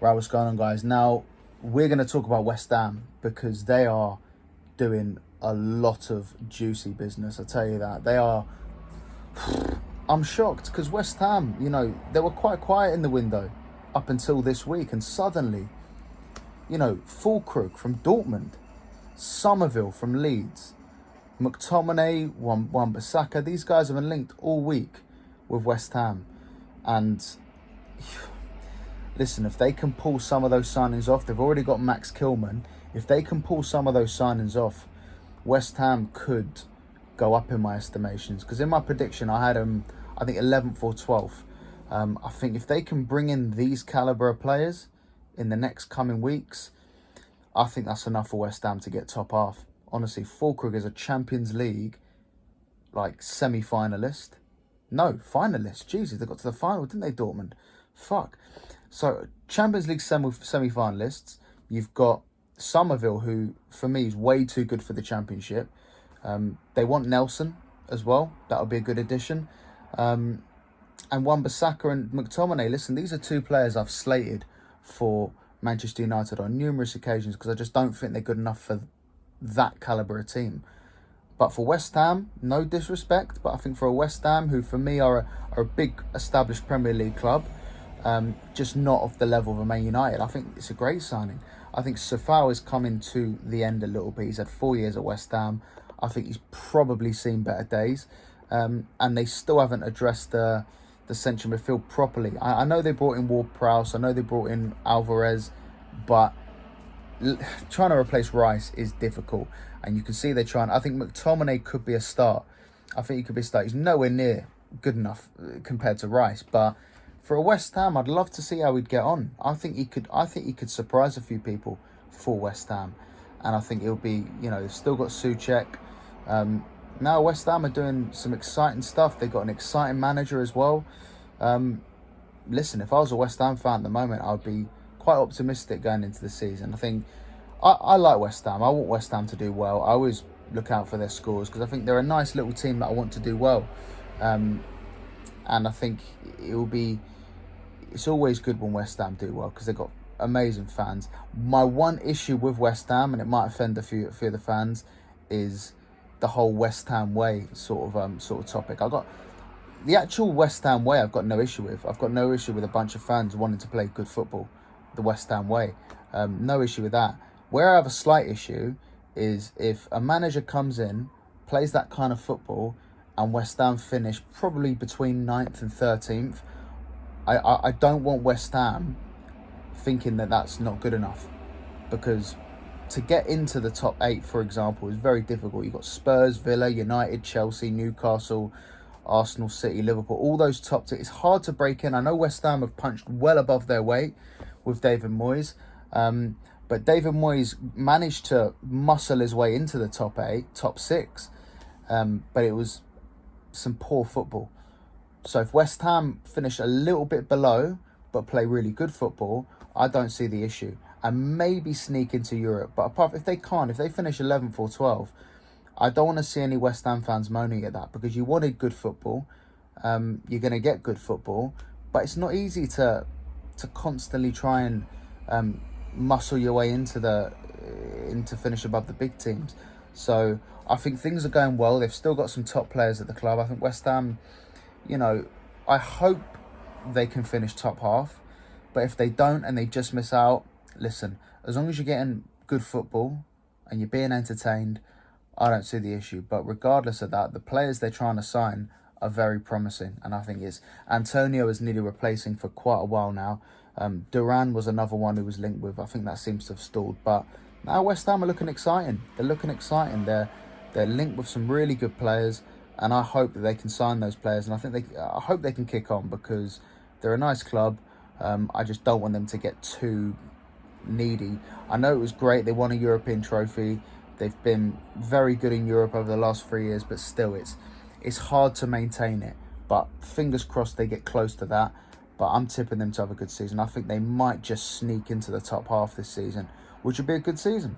Right, what's going on, guys? Now, we're going to talk about West Ham because they are doing a lot of juicy business. I tell you that. They are... I'm shocked because West Ham, they were quite quiet in the window up until this week. And suddenly, Fullkrug from Dortmund, Summerville from Leeds, McTominay, Wan-Bissaka, these guys have been linked all week with West Ham. And... listen, if they can pull some of those signings off, they've already got Max Kilman. If they can pull some of those signings off, West Ham could go up in my estimations. Because in my prediction, I had them, I think, 11th or 12th. I think if they can bring in these calibre of players in the next coming weeks, I think that's enough for West Ham to get top half. Honestly, Fullkrug is a Champions League, semi-finalist. No, finalist. Jesus, they got to the final, didn't they, Dortmund? Fuck. So, Champions League semi-finalists, you've got Summerville, who, for me, is way too good for the Championship. They want Nelson as well. That'll be a good addition. And Wan-Bissaka and McTominay, listen, these are two players I've slated for Manchester United on numerous occasions because I just don't think they're good enough for that calibre of team. But for West Ham, no disrespect, but I think for a West Ham, who for me are a big established Premier League club, just not of the level of a Man United. I think it's a great signing. I think Sofao is coming to the end a little bit. He's had 4 years at West Ham. I think he's probably seen better days. And they still haven't addressed the central midfield properly. I know they brought in Ward-Prowse. I know they brought in Alvarez. But trying to replace Rice is difficult. And you can see they're trying. I think McTominay could be a start. I think he could be a start. He's nowhere near good enough compared to Rice. But for a West Ham, I'd love to see how he'd get on. I think he could surprise a few people for West Ham. And I think it'll be, they've still got Souček. Now West Ham are doing some exciting stuff. They've got an exciting manager as well. Listen, if I was a West Ham fan at the moment, I would be quite optimistic going into the season. I think I like West Ham. I want West Ham to do well. I always look out for their scores because I think they're a nice little team that I want to do well. And I think it's always good when West Ham do well because they've got amazing fans. My one issue with West Ham, and it might offend a few of the fans, is the whole West Ham way sort of topic. I got the actual West Ham way. I've got no issue with. I've got no issue with a bunch of fans wanting to play good football, the West Ham way. No issue with that. Where I have a slight issue is if a manager comes in, plays that kind of football, and West Ham finish probably between 9th and 13th. I don't want West Ham thinking that that's not good enough, because to get into the top 8, for example, is very difficult. You've got Spurs, Villa, United, Chelsea, Newcastle, Arsenal, City, Liverpool, all those top 2. It's hard to break in. I know West Ham have punched well above their weight with David Moyes, but David Moyes managed to muscle his way into the top 8, top 6, but it was some poor football. So if West Ham finish a little bit below but play really good football, I don't see the issue. And maybe sneak into Europe. But if they finish 11th or 12th, I don't want to see any West Ham fans moaning at that, because you wanted good football. You're going to get good football. But it's not easy to constantly try and muscle your way into finish above the big teams. So I think things are going well. They've still got some top players at the club. I think West Ham, I hope they can finish top half. But if they don't and they just miss out, listen, as long as you're getting good football and you're being entertained, I don't see the issue. But regardless of that, the players they're trying to sign are very promising. And I think Antonio is nearly replacing for quite a while now. Duran was another one who was linked with. I think that seems to have stalled. But now West Ham are looking exciting. They're looking exciting. They're linked with some really good players. And I hope that they can sign those players. And I hope they can kick on, because they're a nice club. I just don't want them to get too needy. I know it was great. They won a European trophy. They've been very good in Europe over the last 3 years, but still it's hard to maintain it. But fingers crossed they get close to that. But I'm tipping them to have a good season. I think they might just sneak into the top half this season, which would be a good season.